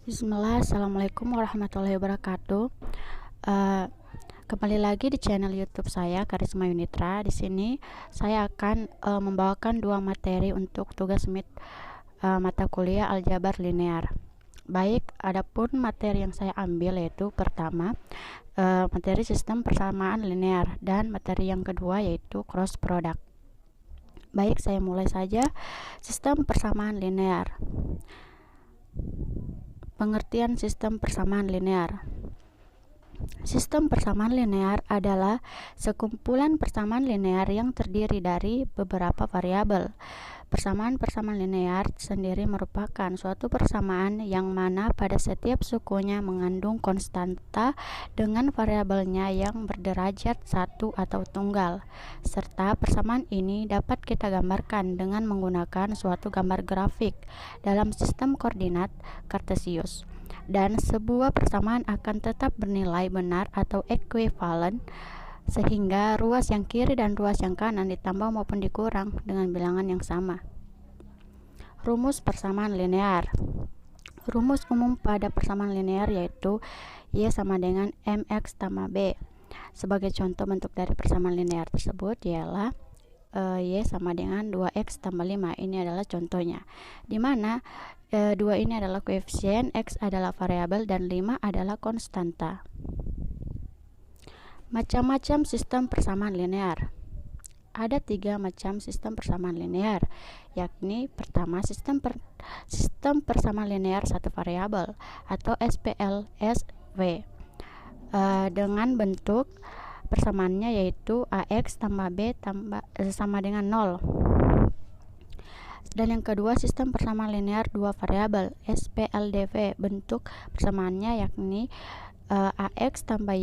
Bismillah, Assalamualaikum warahmatullahi wabarakatuh. Eh, Kembali lagi di channel YouTube saya, Karisma Yunitra. Di sini saya akan membawakan dua materi untuk tugas mata kuliah aljabar linear. Baik, adapun materi yang saya ambil yaitu pertama materi sistem persamaan linear dan materi yang kedua yaitu cross product. Baik, saya mulai saja. Sistem persamaan linear. Pengertian sistem persamaan linear. Sistem persamaan linear adalah sekumpulan persamaan linear yang terdiri dari beberapa variabel. Persamaan-persamaan linear sendiri merupakan suatu persamaan yang mana pada setiap sukunya mengandung konstanta dengan variabelnya yang berderajat satu atau tunggal, serta persamaan ini dapat kita gambarkan dengan menggunakan suatu gambar grafik dalam sistem koordinat Kartesius. Dan sebuah persamaan akan tetap bernilai benar atau ekuivalen sehingga ruas yang kiri dan ruas yang kanan ditambah maupun dikurang dengan bilangan yang sama. Rumus persamaan linear. Rumus umum pada persamaan linear yaitu Y sama dengan MX tambah B. Sebagai contoh bentuk dari persamaan linear tersebut ialah Y sama dengan 2X tambah 5. Ini adalah contohnya, di mana 2 ini adalah koefisien, X adalah variabel, dan 5 adalah konstanta. Macam-macam sistem persamaan linear. Ada 3 macam sistem persamaan linear, yakni pertama sistem persamaan linear satu variabel atau SPLSV dengan bentuk persamaannya yaitu AX tambah B sama dengan 0. Dan yang kedua sistem persamaan linear dua variabel SPLDV, bentuk persamaannya yakni AX tambah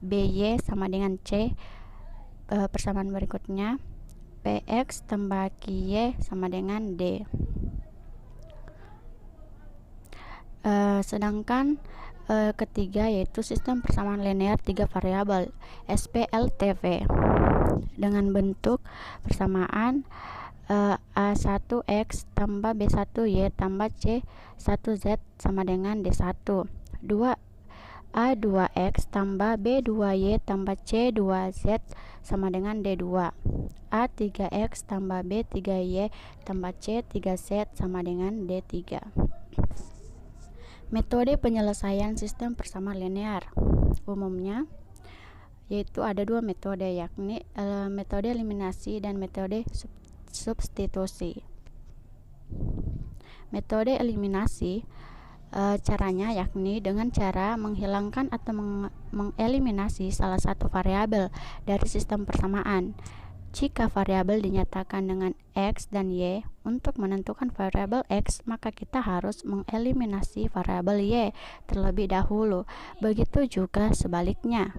BY sama dengan C. Persamaan berikutnya PX tambah QY sama dengan D. Sedangkan ketiga yaitu sistem persamaan linear tiga variabel SPLTV dengan bentuk persamaan A1X tambah B1Y tambah C1Z sama dengan D1. 2 A2X tambah B2Y tambah C2Z sama dengan D2. A3X tambah B3Y tambah C3Z sama dengan D3. Metode penyelesaian sistem persamaan linear umumnya yaitu ada dua metode, yakni metode eliminasi dan metode substitusi. Metode eliminasi caranya yakni dengan cara menghilangkan atau mengeliminasi salah satu variabel dari sistem persamaan. Jika variabel dinyatakan dengan X dan Y, untuk menentukan variabel X, maka kita harus mengeliminasi variabel Y terlebih dahulu. Begitu juga sebaliknya.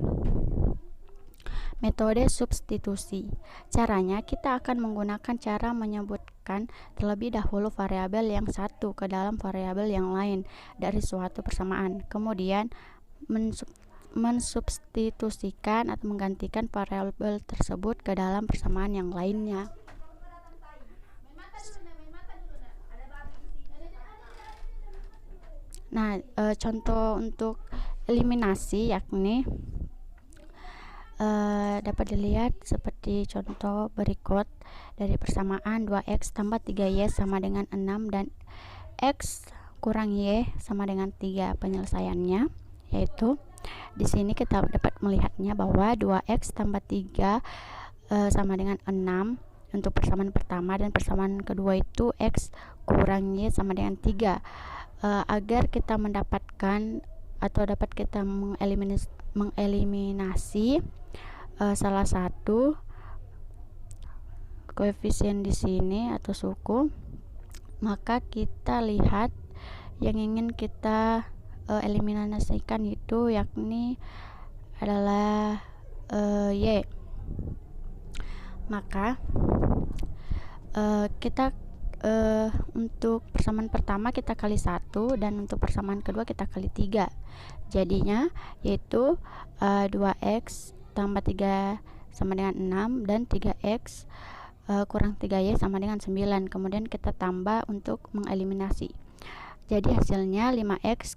Metode substitusi. Caranya kita akan menggunakan cara menyebutkan terlebih dahulu variabel yang satu ke dalam variabel yang lain dari suatu persamaan. Kemudian mensubstitusikan atau menggantikan variabel tersebut ke dalam persamaan yang lainnya. Nah, contoh untuk eliminasi yakni dapat dilihat seperti contoh berikut dari persamaan 2X tambah 3Y sama dengan 6 dan X kurang Y sama dengan 3. Penyelesaiannya yaitu di sini kita dapat melihatnya bahwa 2X tambah 3 sama dengan 6 untuk persamaan pertama, dan persamaan kedua itu X kurang Y sama dengan 3. Agar kita mendapatkan atau dapat kita mengeliminasi salah satu koefisien di sini atau suku, maka kita lihat yang ingin kita eliminasikan itu yakni adalah Y. Maka kita untuk persamaan pertama kita kali 1 dan untuk persamaan kedua kita kali 3. Jadinya yaitu 2X tambah 3 sama dengan 6 dan 3X kurang 3Y sama dengan 9. Kemudian kita tambah untuk mengeliminasi. Jadi hasilnya 5x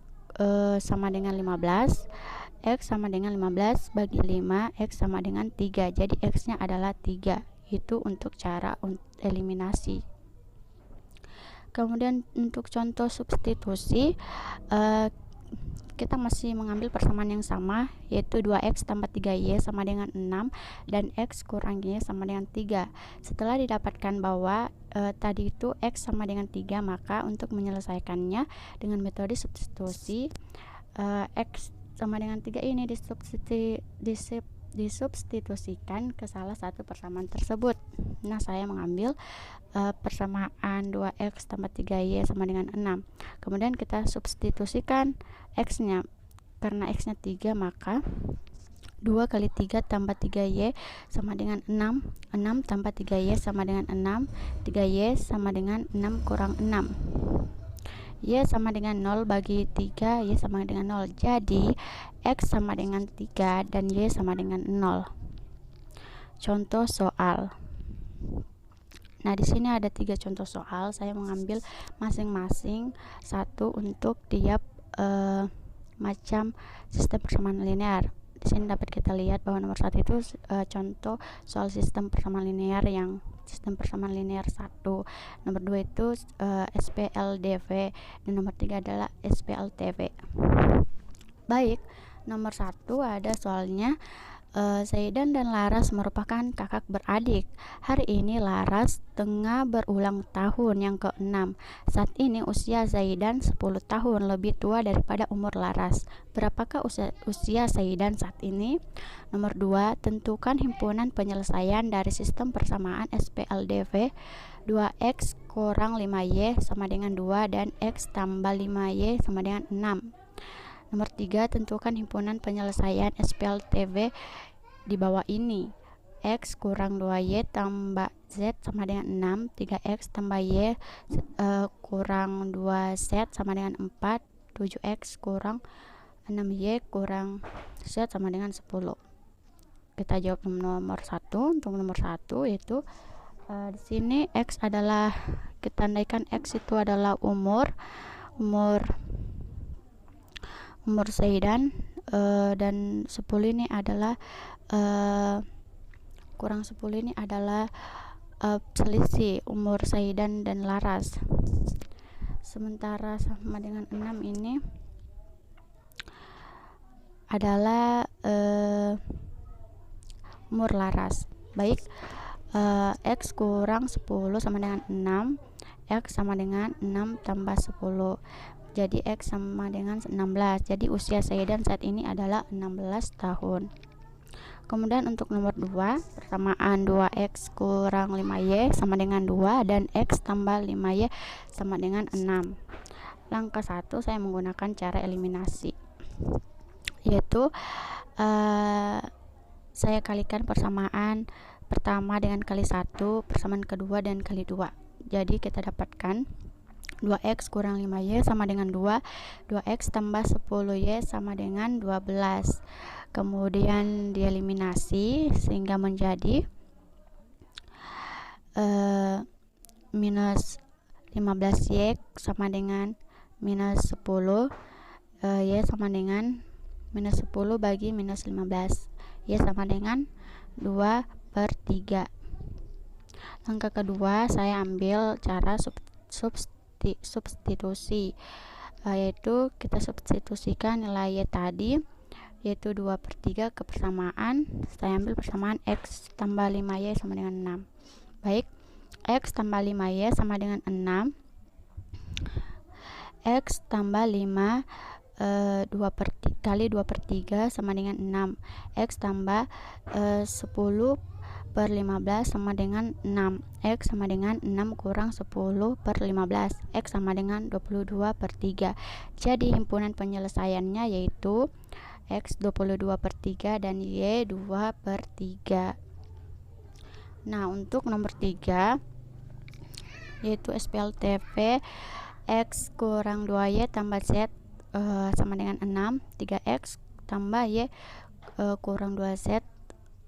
sama dengan 15, x sama dengan 15 bagi 5, x sama dengan 3. Jadi x nya adalah 3. Itu untuk cara eliminasi. Kemudian untuk contoh substitusi, kita masih mengambil persamaan yang sama, yaitu 2x tambah 3y sama dengan 6 dan x kurang y sama dengan 3. Setelah didapatkan bahwa tadi itu x sama dengan 3, maka untuk menyelesaikannya dengan metode substitusi, x sama dengan 3 ini disubstitusikan ke salah satu persamaan tersebut. Nah, saya mengambil persamaan 2x tambah 3y sama dengan 6. Kemudian kita substitusikan x-nya. Karena x-nya 3, maka 2 kali 3 tambah 3y sama dengan 6. 6 tambah 3y sama dengan 6. 3y sama dengan 6 kurang 6. Y sama dengan 0 bagi 3, Y sama dengan 0. Jadi X sama dengan 3 dan Y sama dengan 0. Contoh soal. Nah, di sini ada 3 contoh soal. Saya mengambil masing-masing satu untuk tiap macam sistem persamaan linear. Di sini dapat kita lihat bahwa nomor 1 itu contoh soal sistem persamaan linear yang sistem persamaan linear 1. Nomor 2 itu SPLDV dan nomor 3 adalah SPLTV. Baik, nomor 1 ada soalnya, Zaidan dan Laras merupakan kakak beradik. Hari ini Laras tengah berulang tahun yang ke-6. Saat ini usia Zaidan 10 tahun, lebih tua daripada umur Laras. Berapakah usia Zaidan saat ini? Nomor 2, tentukan himpunan penyelesaian dari sistem persamaan SPLDV. 2x kurang 5y sama dengan 2 dan x tambah 5y sama dengan 6. Nomor 3, tentukan himpunan penyelesaian SPLTV di bawah ini. X kurang 2y tambah z sama dengan 6. 3x tambah y kurang 2z sama dengan 4. 7x kurang 6y kurang z sama dengan 10. Kita jawab nomor 1. Untuk nomor 1 yaitu di sini x adalah, kita andaikan x itu adalah umur Zaidan, dan 10 ini adalah kurang 10 ini adalah selisih umur Zaidan dan Laras. Sementara sama dengan 6 ini adalah umur Laras. Baik, x kurang 10 sama dengan 6. X sama dengan 6 tambah 10. Jadi X sama dengan 16. Jadi usia Zaidan saat ini adalah 16 tahun. Kemudian untuk nomor 2, persamaan 2x kurang 5y sama dengan 2 dan x tambah 5y sama dengan 6. Langkah 1 saya menggunakan cara eliminasi, yaitu saya kalikan persamaan pertama dengan kali 1, persamaan kedua dan kali 2. Jadi kita dapatkan 2x kurang 5y sama dengan 2. 2x tambah 10y sama dengan 12. Kemudian dieliminasi sehingga menjadi minus 15y sama dengan minus 10. Y sama dengan minus 10 bagi minus 15. Y sama dengan 2/3. Langkah kedua saya ambil cara substitusi, yaitu kita substitusikan nilai y tadi, yaitu 2/3 ke persamaan. Saya ambil persamaan x tambah 5y sama dengan 6. Baik, x tambah 5y sama dengan 6. X tambah 5 kali 2/3 sama dengan 6. X tambah 10/15 sama dengan 6. X sama dengan 6 kurang 10/15. X sama dengan 22/3. Jadi himpunan penyelesaiannya yaitu X 22/3 dan Y 2/3. Nah, untuk nomor 3 yaitu SPLTV, X kurang 2Y tambah Z sama dengan 6. 3X tambah Y kurang 2Z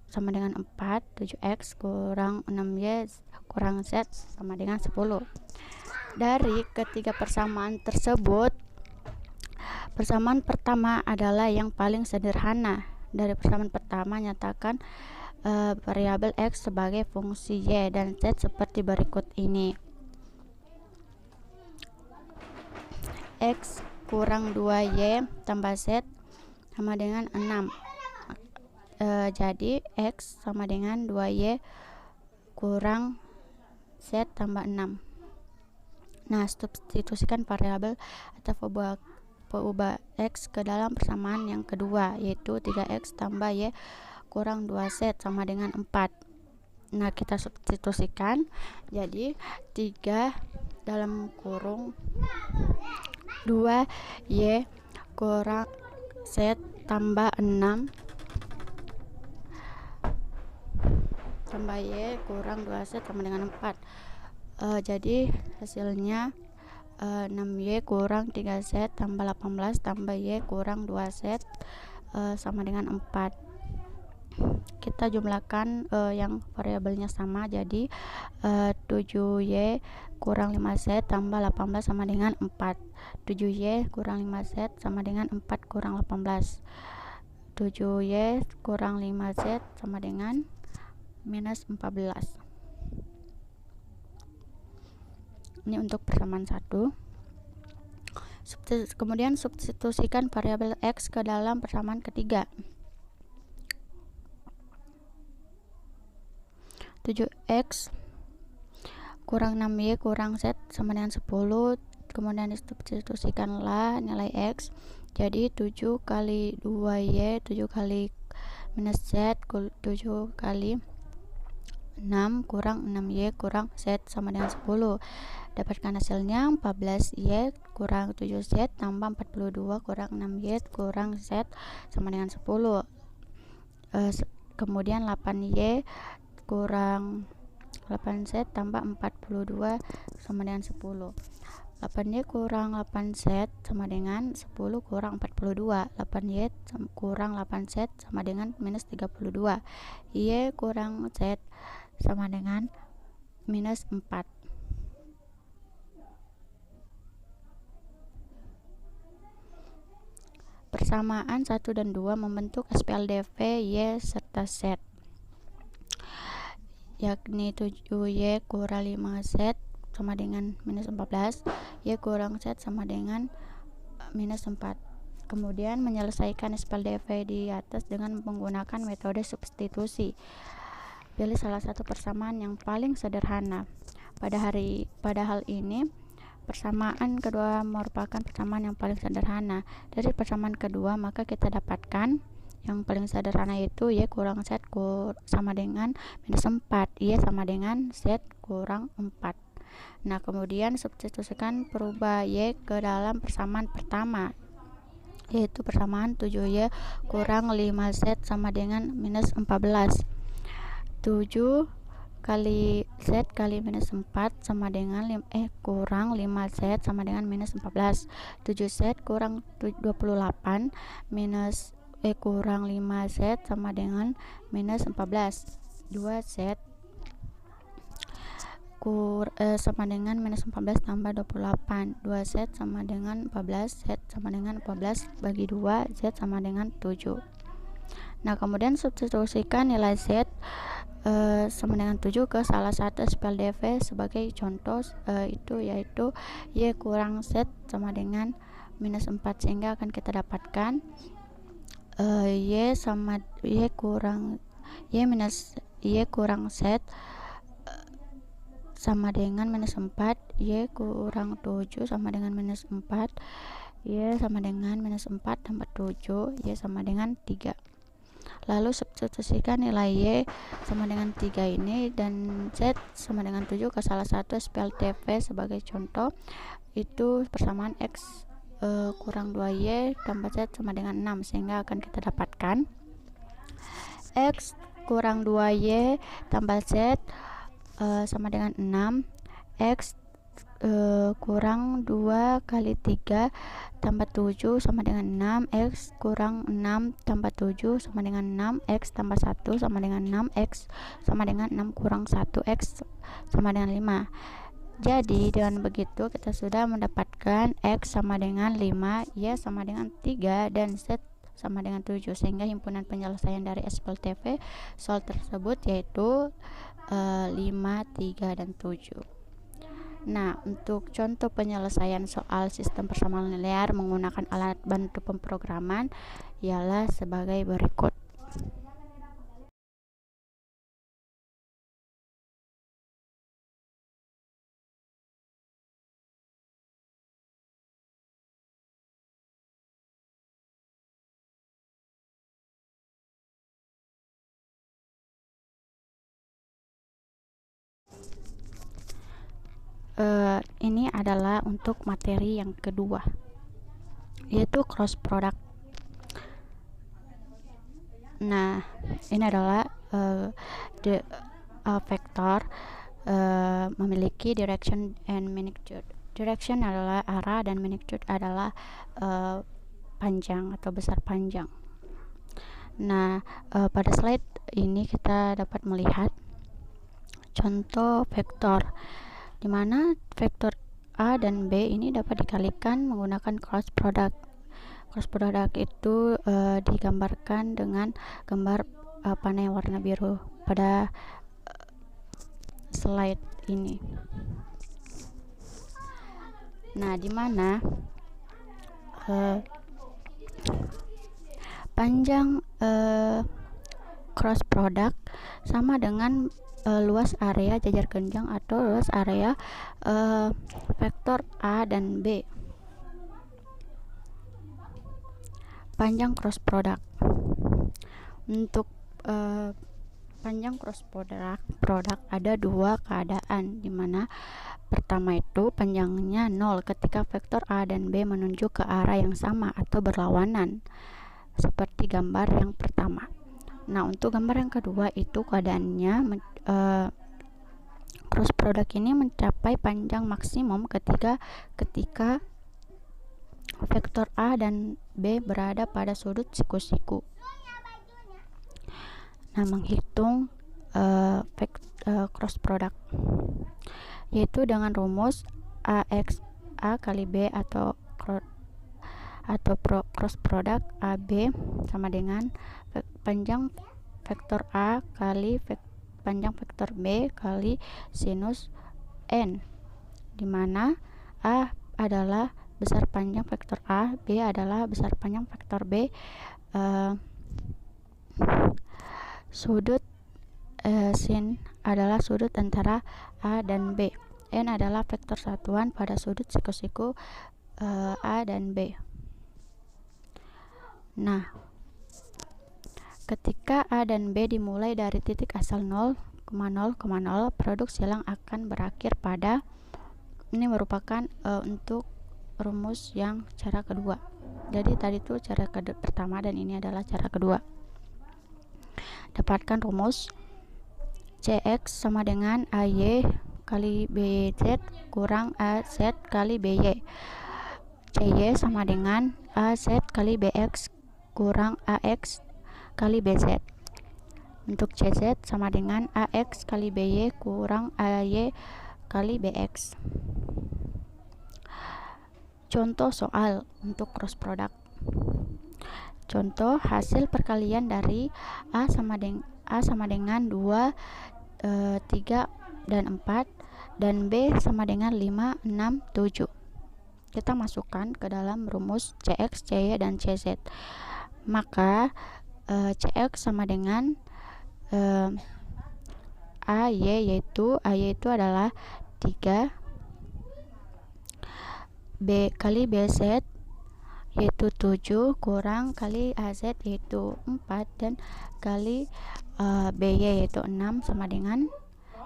sama dengan 4. 7x kurang 6y kurang z sama dengan 10. Dari ketiga persamaan tersebut, persamaan pertama adalah yang paling sederhana. Dari persamaan pertama, nyatakan variabel X sebagai fungsi Y dan Z seperti berikut ini. X kurang 2Y tambah Z sama dengan 6. Jadi X sama dengan 2Y kurang Z tambah 6. Nah, substitusikan variabel atau peubah X ke dalam persamaan yang kedua, yaitu 3X tambah Y kurang 2Z sama dengan 4. Nah, kita substitusikan, jadi 3 dalam kurung 2Y kurang Z tambah 6 tambah Y kurang 2Z sama dengan 4. Jadi hasilnya 6Y kurang 3Z tambah 18 tambah Y kurang 2Z sama dengan 4. Kita jumlahkan yang variabelnya sama, jadi 7Y kurang 5Z tambah 18 sama dengan 4. 7Y kurang 5Z sama dengan 4 kurang 18. 7Y kurang 5Z sama dengan minus 14. Ini untuk persamaan 1. Kemudian substitusikan variabel X ke dalam persamaan ketiga. 7X kurang 6Y kurang Z sama dengan 10. Kemudian disubstitusikanlah nilai X. Jadi 7 kali 2Y, 7 kali minus Z, 7 kali 6 kurang 6Y kurang Z sama dengan 10. Dapatkan hasilnya 14Y kurang 7Z tambah 42 kurang 6Y kurang Z sama dengan 10. Kemudian 8Y kurang 8Z tambah 42 sama dengan 10. 8Y kurang 8Z sama dengan 10 kurang 42. 8Y kurang 8Z sama dengan minus 32. Y kurang Z sama dengan minus 4. Persamaan 1 dan 2 membentuk SPLDV Y serta Z, yakni 7Y kurang 5Z sama dengan minus 14, Y kurang Z sama dengan minus 4. Kemudian menyelesaikan SPLDV di atas dengan menggunakan metode substitusi. Pilih salah satu persamaan yang paling sederhana. Pada hal ini, persamaan kedua merupakan persamaan yang paling sederhana. Dari persamaan kedua, maka kita dapatkan yang paling sederhana yaitu Y kurang Z sama dengan minus 4, Y sama dengan Z kurang 4. Nah, kemudian substitusikan perubah Y ke dalam persamaan pertama, yaitu persamaan 7Y kurang 5Z sama dengan minus 14. 7 kali Z kali minus 4 sama dengan kurang 5Z sama dengan minus 14. 7Z kurang 28 minus kurang 5Z sama dengan minus 14. 2Z sama dengan minus 14 tambah 28. 2Z sama dengan 14, Z sama dengan 14 bagi 2, Z sama dengan 7. Nah, kemudian substitusikan nilai Z sama dengan 7 ke salah satu SPLDV sebagai contoh, yaitu Y kurang Z sama dengan minus 4, sehingga akan kita dapatkan Y kurang Z sama dengan minus 4, Y kurang 7 sama dengan minus 4, Y sama dengan minus 4 tambah 7, Y sama dengan 3. Lalu substitusikan nilai Y sama dengan 3 ini dan Z sama dengan 7 ke salah satu SPLDV sebagai contoh, itu persamaan X kurang 2Y tambah Z sama dengan 6, sehingga akan kita dapatkan X kurang 2Y tambah Z sama dengan 6, X kurang 2 kali 3 tambah 7 sama dengan 6, X kurang 6 tambah 7 sama dengan 6, X tambah 1 sama dengan 6, X sama dengan 6 kurang 1, X sama dengan 5. Jadi dengan begitu kita sudah mendapatkan X sama dengan 5, Y sama dengan 3, dan Z sama dengan 7, sehingga himpunan penyelesaian dari SPLTV soal tersebut yaitu 5, 3, dan 7. Nah, untuk contoh penyelesaian soal sistem persamaan linear menggunakan alat bantu pemrograman ialah sebagai berikut. Ini adalah untuk materi yang kedua, yaitu cross product. Nah, ini adalah vektor memiliki direction and magnitude. Direction adalah arah dan magnitude adalah panjang atau besar panjang. Nah, pada slide ini kita dapat melihat contoh vektor di mana vektor A dan B ini dapat dikalikan menggunakan cross product. Cross product itu digambarkan dengan gambar panah yang warna biru pada slide ini. Nah, di mana panjang cross product sama dengan luas area jajar genjang atau luas area vektor A dan B. Panjang cross product. Untuk panjang cross product ada dua keadaan, di mana pertama itu panjangnya 0 ketika vektor A dan B menunjuk ke arah yang sama atau berlawanan, seperti gambar yang pertama. Nah, untuk gambar yang kedua itu keadaannya cross product ini mencapai panjang maksimum ketika vektor A dan B berada pada sudut siku-siku. Nah, menghitung cross product yaitu dengan rumus AX A kali B atau cross product AB sama dengan panjang vektor A kali panjang vektor B kali sinus N, di mana A adalah besar panjang vektor A, B adalah besar panjang vektor B, sudut sin adalah sudut antara A dan B, N adalah vektor satuan pada sudut siku-siku A dan B. Nah, ketika A dan B dimulai dari titik asal 0,0,0, produk silang akan berakhir pada, ini merupakan untuk rumus yang cara kedua. Jadi tadi itu cara pertama dan ini adalah cara kedua. Dapatkan rumus CX sama dengan AY kali BZ kurang AZ kali BY. CY sama dengan AZ kali BX kurang AX kali BZ. Untuk CZ sama dengan AX kali BY kurang AY kali BX. Contoh soal untuk cross product. Contoh hasil perkalian dari A sama dengan 2, 3, dan 4, dan B sama dengan 5, 6, 7. Kita masukkan ke dalam rumus CX, CY, dan CZ. Maka CX sama dengan AY itu adalah 3, B kali BZ yaitu 7 kurang kali AZ yaitu 4 dan kali BY yaitu 6 sama dengan,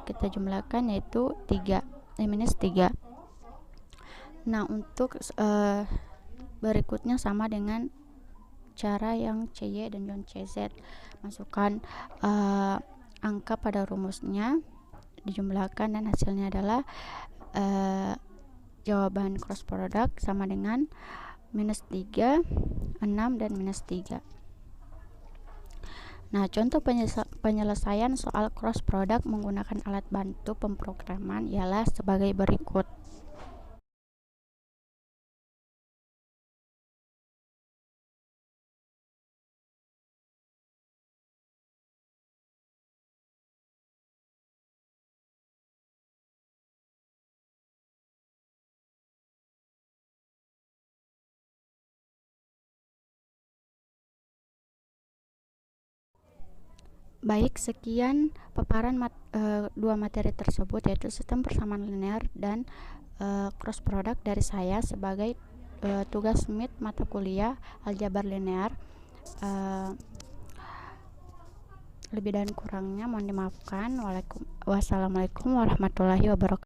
kita jumlahkan yaitu 3 minus 3. Nah, untuk berikutnya sama dengan cara yang CY dan yang CZ. Masukkan angka pada rumusnya, dijumlahkan, dan hasilnya adalah jawaban cross product sama dengan minus 3, 6, dan minus 3. Nah, contoh penyelesaian soal cross product menggunakan alat bantu pemrograman ialah sebagai berikut. Baik, sekian paparan dua materi tersebut, yaitu sistem persamaan linear dan cross product dari saya sebagai tugas mid mata kuliah aljabar linear. Lebih dan kurangnya mohon dimaafkan. Wassalamualaikum warahmatullahi wabarakatuh.